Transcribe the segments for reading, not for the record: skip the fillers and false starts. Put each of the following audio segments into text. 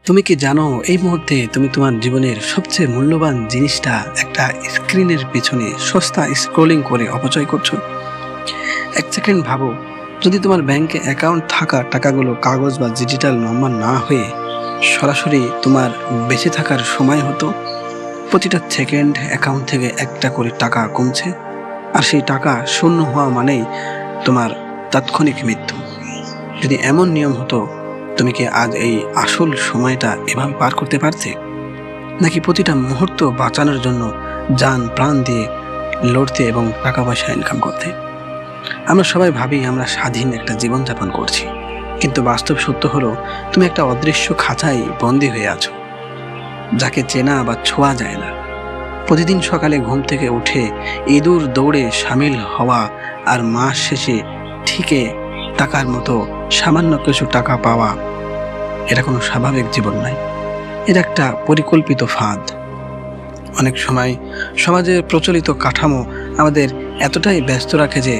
তুমি কি জানো এই মুহূর্তে তুমি তোমার জীবনের সবচেয়ে মূল্যবান জিনিসটা একটা স্ক্রিনের পিছনে সস্তা স্ক্রলিং করে অপচয় করছো? এক সেকেন্ড ভাবো, যদি তোমার ব্যাংকে অ্যাকাউন্ট থাকা টাকাগুলো কাগজ বা ডিজিটাল নম্বর না হয়ে সরাসরি তোমার বেঁচে থাকার সময় হতো। প্রতিটা সেকেন্ড অ্যাকাউন্ট থেকে একটা করে টাকা কমছে, আর সেই টাকা শূন্য হওয়া মানেই তোমার তাৎক্ষণিক মৃত্যু। যদি এমন নিয়ম হতো, তুমি কি আজ এই আসল সময়টা এভাবে পার করতে পারতে? নাকি প্রতিটা মুহূর্ত বাঁচানোর জন্য জান প্রাণ দিয়ে লড়তে এবং টাকা পয়সা ইনকাম করতে? আমরা সবাই ভাবি আমরা স্বাধীন একটা জীবনযাপন করছি, কিন্তু বাস্তব সত্য হলো তুমি একটা অদৃশ্য খাঁচায় বন্দী হয়ে আছো, যাকে চেনা বা ছোঁয়া যায় না। প্রতিদিন সকালে ঘুম থেকে উঠে ইঁদুর দৌড়ে সামিল হওয়া আর মাস শেষে ঠিকে টাকার মতো সামান্য কিছু টাকা পাওয়া, এটা কোনো স্বাভাবিক জীবন নয়, এটা একটা পরিকল্পিত ফাঁদ। অনেক সময় সমাজের প্রচলিত কাঠামো আমাদের এতটাই ব্যস্ত রাখে যে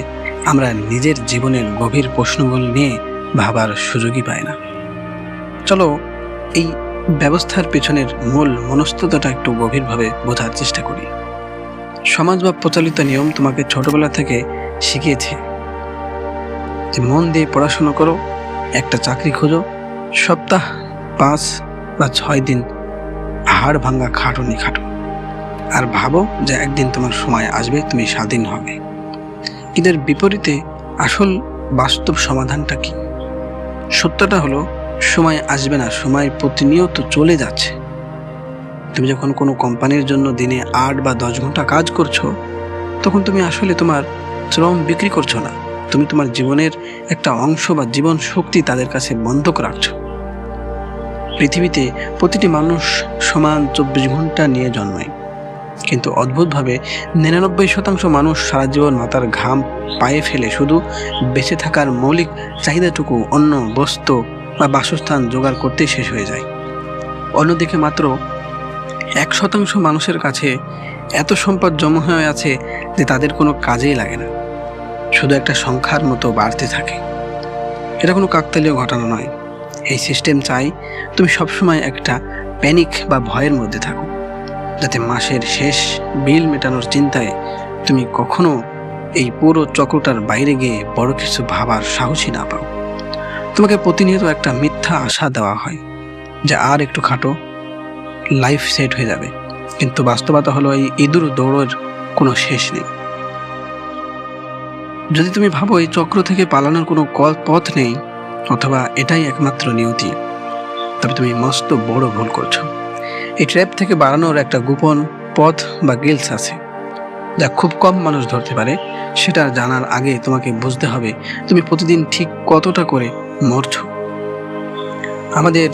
আমরা নিজের জীবনের গভীর প্রশ্নগুলো নিয়ে ভাবার সুযোগই পাই না। চলো এই ব্যবস্থার পেছনের মূল মনস্তত্ত্বটা একটু গভীরভাবে বোঝার চেষ্টা করি। সমাজ বা প্রচলিত নিয়ম তোমাকে ছোটবেলা থেকে শিখিয়েছে যে মন দিয়ে পড়াশোনা করো, একটা চাকরি খোঁজো, সপ্তাহ 5 বা 6 দিন হাড় ভাঙা খাটুনি খাটো, আর ভাবো যে একদিন তোমার সময় আসবে, তুমি স্বাধীন হবে। কিন্তু এর বিপরীতে আসল বাস্তব সমাধানটা কি? সত্যটা হলো সময় আসবে না, সময় প্রতিনিয়ত চলে যাচ্ছে। তুমি যখন কোনো কোম্পানির জন্য দিনে 8 বা 10 ঘন্টা কাজ করছো, তখন তুমি আসলে তোমার শ্রম বিক্রি করছো না, তুমি তোমার জীবনের একটা অংশ বা জীবন শক্তি তাদের কাছে বন্ধক রাখছো। পৃথিবীতে প্রতিটি মানুষ সমান 24 ঘন্টা নিয়ে জন্মায়, কিন্তু অদ্ভুতভাবে 99% মানুষ সারা জীবন মাথার ঘাম পায়ে ফেলে শুধু বেঁচে থাকার মৌলিক চাহিদাটুকু, অন্ন, বস্ত্র বা বাসস্থান জোগাড় করতেই শেষ হয়ে যায়। অন্যদিকে মাত্র 1% মানুষের কাছে এত সম্পদ জমা হয়ে আছে যে তাদের কোনো কাজেই লাগে না, শুধু একটা সংখ্যার মতো বাড়তে থাকে। এটা কোনো কাকতালীয় ঘটনা নয়। এই সিস্টেম চাই তুমি সবসময় একটা প্যানিক বা ভয়ের মধ্যে থাকো, যাতে মাসের শেষ বিল মেটানোর চিন্তায় তুমি কখনো এই পুরো চক্রটার বাইরে গিয়ে বড় কিছু ভাবার সাহসী না পাও। তোমাকে প্রতিনিয়ত একটা মিথ্যা আশা দেওয়া হয় যে আর একটু খাটো, লাইফ সেট হয়ে যাবে, কিন্তু বাস্তবতা হলো এই ইঁদুর দৌড়ের কোনো শেষ নেই। যদি তুমি ভাবো এই চক্র থেকে পালানোর কোনো পথ নেই, অথবা এটাই একমাত্র নিয়তি, তবে তুমি মস্ত বড় ভুল করছো। এই ট্র্যাপ থেকে বাড়ানোর একটা গোপন পথ বা গিলস আছে, যা খুব কম মানুষ ধরতে পারে। সেটা জানার আগে তোমাকে বুঝতে হবে তুমি প্রতিদিন ঠিক কতটা করে মরছো। আমাদের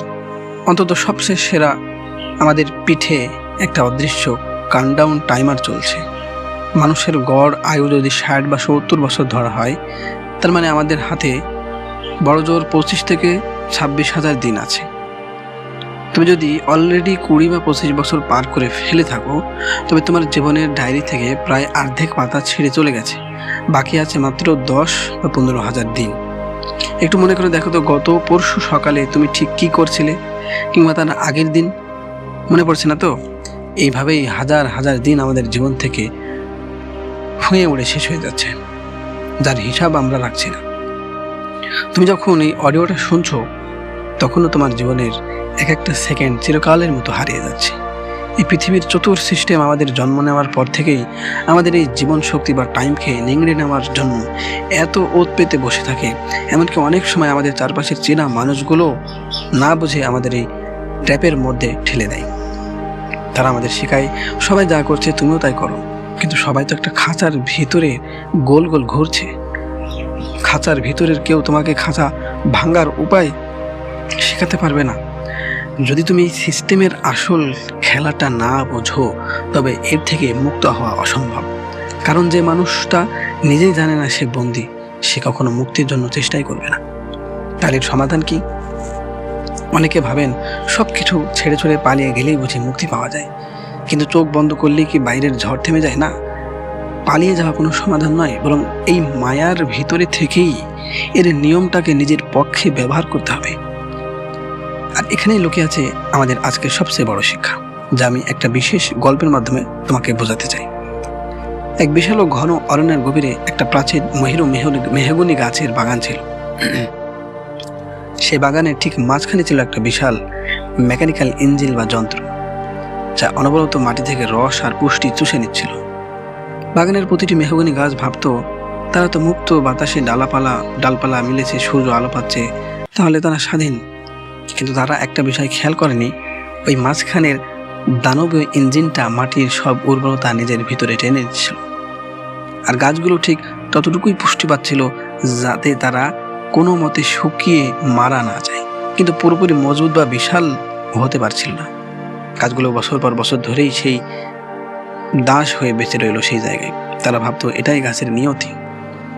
অন্তত সবচেয়ে সেরা, আমাদের পিঠে একটা অদৃশ্য কাউন্টডাউন টাইমার চলছে। মানুষের গড় আয়ু যদি 60 বা 70 বছর ধরা হয়, তার মানে আমাদের হাতে বড় জোর 25 থেকে 26,000 দিন আছে। তুমি যদি অলরেডি 20 বা 25 বছর পার করে ফেলে থাকো, তবে তোমার জীবনের ডায়েরি থেকে প্রায় অর্ধেক পাতা ছিঁড়ে চলে গেছে, বাকি আছে মাত্র 10 বা 15,000 দিন। একটু মনে করে দেখো তো, গত পরশু সকালে তুমি ঠিক কি করছিলে, কিংবা তার আগের দিন, মনে পড়ছে না তো? এইভাবেই হাজার হাজার দিন আমাদের জীবন থেকে ফুঁয়ে উড়ে শেষ হয়ে যাচ্ছে, যার হিসাব আমরা রাখছি না। তুমি যখন এই অডিওটা শুনছো, তখনও তোমার জীবনের এক একটা সেকেন্ড চিরকালের মতো হারিয়ে যাচ্ছে। এই পৃথিবীর চতুর সিস্টেম আমাদের জন্ম নেওয়ার পর থেকেই আমাদের এই জীবন শক্তি বা টাইমকে নিংড়ে নেওয়ার জন্য এত ওত পেতে বসে থাকে। এমনকি অনেক সময় আমাদের চারপাশের চেনা মানুষগুলো না বুঝে আমাদের এই ট্র্যাপের মধ্যে ঠেলে দেয়। তারা আমাদের শেখায় সবাই যা করছে তুমিও তাই করো, কিন্তু সবাই তো একটা খাঁচার ভিতরে গোল গোল ঘুরছে। খাঁচার ভিতরের কেউ তোমাকে খাঁচা ভাঙার উপায় শেখাতে পারবে না। যদি তুমি এই সিস্টেমের আসল খেলাটা না বোঝো, তবে এর থেকে মুক্ত হওয়া অসম্ভব। কারণ যে মানুষটা নিজেই জানে না সে বন্দী, সে কখনো মুক্তির জন্য চেষ্টাই করবে না। তার এর সমাধান কি? অনেকে ভাবেন সব কিছু ছেড়ে ছেড়ে পালিয়ে গেলেই বুঝি মুক্তি পাওয়া যায়, কিন্তু চোখ বন্ধ করলেই কি বাইরের ঝড় থেমে যায়? না, পালিয়ে যাওয়া কোনো সমাধান নয়, বরং এই মায়ার ভিতরে থেকেই এর নিয়মটাকে নিজের পক্ষে ব্যবহার করতে হবে। আর এখানেই লুকিয়ে আছে আমাদের আজকের সবচেয়ে বড় শিক্ষা, যা আমি একটা বিশেষ গল্পের মাধ্যমে তোমাকে বোঝাতে চাই। এক বিশাল ও ঘন অরণ্যের গভীরে একটা প্রাচীন মেহগনি গাছের বাগান ছিল। সে বাগানের ঠিক মাঝখানে ছিল একটা বিশাল মেকানিক্যাল ইঞ্জিন বা যন্ত্র, যা অনবরত মাটি থেকে রস আর পুষ্টি চুষে নিচ্ছিল। বাগানের প্রতিটি মেহগনি গাছ ভাবতো, তারা তো মুক্ত, বাতাসে ডালপালা মিলেছে, সূর্য আলো পাচ্ছে, তাহলে তারা স্বাধীন। কিন্তু তারা একটা বিষয় খেয়াল করেনি, ওই মাঝখানের দানবীয় ইঞ্জিনটা মাটির সব উর্বরতা নিজের ভিতরে টেনে নিচ্ছিল। আর গাছগুলো ঠিক ততটুকুই পুষ্টি পাচ্ছিল যাতে তারা কোনো মতে শুকিয়ে মারা না যায়, কিন্তু পুরোপুরি মজবুত বা বিশাল হতে পারছিল না। গাছগুলো বছর পর বছর ধরেই সেই দাস হয়ে বেঁচে রইল সেই জায়গায়। তারা ভাবতো এটাই গাছের নিয়তি।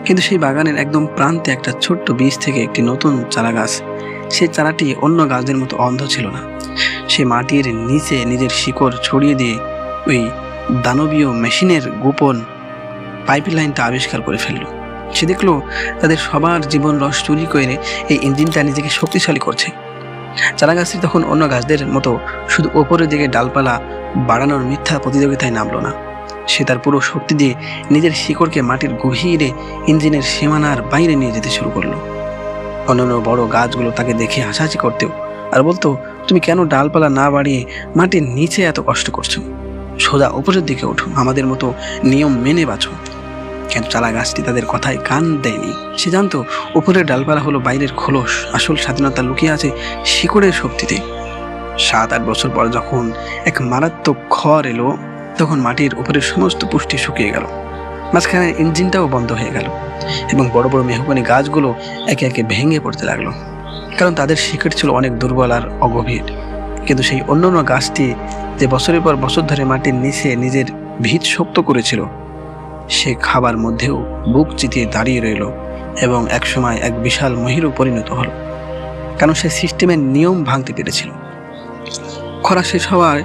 কিন্তু সেই বাগানের একদম প্রান্তে একটা ছোট্ট বীজ থেকে একটি নতুন চারা গাছ, সেই চারাটি অন্য গাছদের মতো অন্ধ ছিল না। সে মাটির নিচে নিজের শিকড় ছড়িয়ে দিয়ে ওই দানবীয় মেশিনের গোপন পাইপলাইনটা আবিষ্কার করে ফেলল। সে দেখলো তাদের সবার জীবন রস চুরি করে এই ইঞ্জিনটা নিজেকে শক্তিশালী করছে। চারা গাছটি তখন অন্য গাছদের মতো শুধু ওপরের দিকে ডালপালা বাড়ানোর মিথ্যা প্রতিযোগিতায় নামলো না। সে তার পুরো শক্তি দিয়ে নিজের শিকড়কে মাটির গভীরে ইঞ্জিনের সীমানার বাইরে নিয়ে যেতে শুরু করলো। অন্যান্য বড় গাছগুলো তাকে দেখে হাসাহাসি করতেও আর বলতো, তুমি কেন ডালপালা না বাড়িয়ে মাটির নিচে এত কষ্ট করছো? সোজা উপরের দিকে ওঠো, আমাদের মতো নিয়ম মেনে বাঁচো। কিন্তু চারা গাছটি তাদের কথায় কান দেয়নি। সে জানতো উপরের ডালপালা হলো বাইরের খোলস, আসল স্বাধীনতা লুকিয়ে আছে শিকড়ের শক্তিতে। 7-8 বছর পর যখন এক মারাত্মক খড় এলো, তখন মাটির উপরের সমস্ত পুষ্টি শুকিয়ে গেল, মাঝখানে ইঞ্জিনটাও বন্ধ হয়ে গেল এবং বড় বড় মেহগনি গাছগুলো একে একে ভেঙে পড়তে লাগলো, কারণ তাদের শিকড় ছিল অনেক দুর্বল আর অগভীর। কিন্তু সেই অন্যান্য গাছটি যে বছরের পর বছর ধরে মাটির নিচে নিজের ভিত শক্ত করেছিল, সে খাবার মধ্যেও বুক চিতিয়ে দাঁড়িয়ে রইল এবং একসময় এক বিশাল মহিরু পরিণত হলো, কারণ সে সিস্টেমের নিয়ম ভাঙতে পেরেছিল। খরা শেষ হওয়ার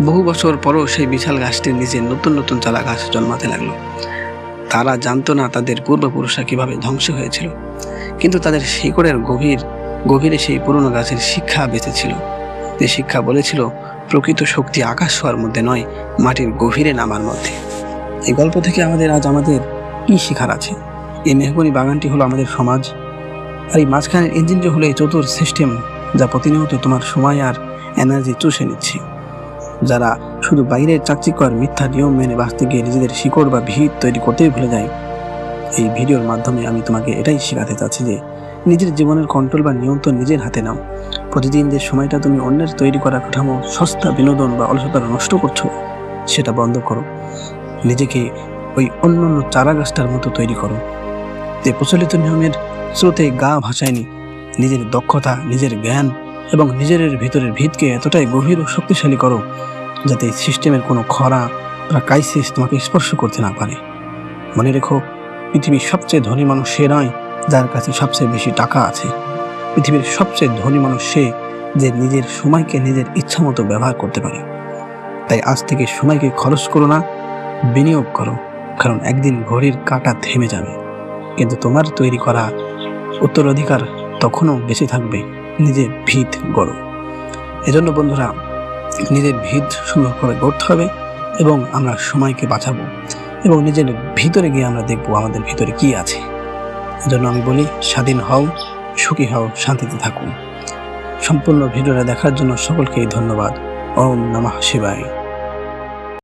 বহু বছর পরও সেই বিশাল গাছটির নিচে নতুন নতুন চারা গাছ জন্মাতে লাগলো। তারা জানতো না তাদের পূর্বপুরুষরা কিভাবে ধ্বংস হয়েছিল, কিন্তু তাদের শিকড়ের গভীরে সেই পুরনো গাছের শিক্ষা বেঁচে ছিল, যে শিক্ষা বলেছিল প্রকৃত শক্তি আকাশ ছোঁয়ার মধ্যে নয়, মাটির গভীরে নামার মধ্যে। এই গল্প থেকে আমাদের কি শেখার আছে? এই মেহগনি বাগানটি হলো আমাদের সমাজ, আর এই মাঝখানের ইঞ্জিনটি হলো এই চতুর সিস্টেম, যা প্রতিনিয়ত তোমার সময় আর এনার্জি চুষে নিচ্ছে। যারা শুধু বাইরের চাকচিক্য আর মিথ্যা নিয়ম মেনে বাঁচতে গিয়ে নিজেদের শিকড় বা ভিত তৈরি করতেই ভুলে যায়, এই ভিডিওর মাধ্যমে আমি তোমাকে এটাই শেখাতে চাচ্ছি যে নিজের জীবনের কন্ট্রোল বা নিয়ন্ত্রণ নিজের হাতে নাও। প্রতিদিন যে সময়টা তুমি অন্যের তৈরি করা কাঠামো, সস্তা বিনোদন বা অলসতা নষ্ট করছো, সেটা বন্ধ করো। নিজেকে ওই অন্যান্য চারা গাছটার মতো তৈরি করো, যে প্রচলিত নিয়মের স্রোতে গা ভাসায়নি। নিজের দক্ষতা, নিজের জ্ঞান এবং নিজের ভিতরের ভিতকে এতটাই গভীর ও শক্তিশালী করো যাতে সিস্টেমের কোনো খরা বা ক্রাইসিস তোমাকে স্পর্শ করতে না পারে। মনে রেখো, পৃথিবীর সবচেয়ে ধনী মানুষ সে নয় যার কাছে সবচেয়ে বেশি টাকা আছে। পৃথিবীর সবচেয়ে ধনী মানুষ সে যে নিজের সময়কে নিজের ইচ্ছা মতো ব্যবহার করতে পারে। তাই আজ থেকে সময়কে খরচ করো না, বিনিয়োগ করো, কারণ একদিন ঘড়ির কাঁটা থেমে যাবে, কিন্তু তোমার তৈরি করা উত্তরাধিকার তখনও বেঁচে থাকবে। নিজের ভিত গড়ো। এজন্য বন্ধুরা, নিজের ভিত সুন্দর করে গড়তে হবে এবং আমরা সময়কে বাঁচাবো এবং নিজের ভিতরে গিয়ে আমরা দেখবো আমাদের ভিতরে কি আছে। এজন্য আমি বলি, স্বাধীন হও, সুখী হও, শান্তিতে থাকুন। সম্পূর্ণ ভিডিওটা দেখার জন্য সকলকেই ধন্যবাদ। ওম নমঃ শিবায়।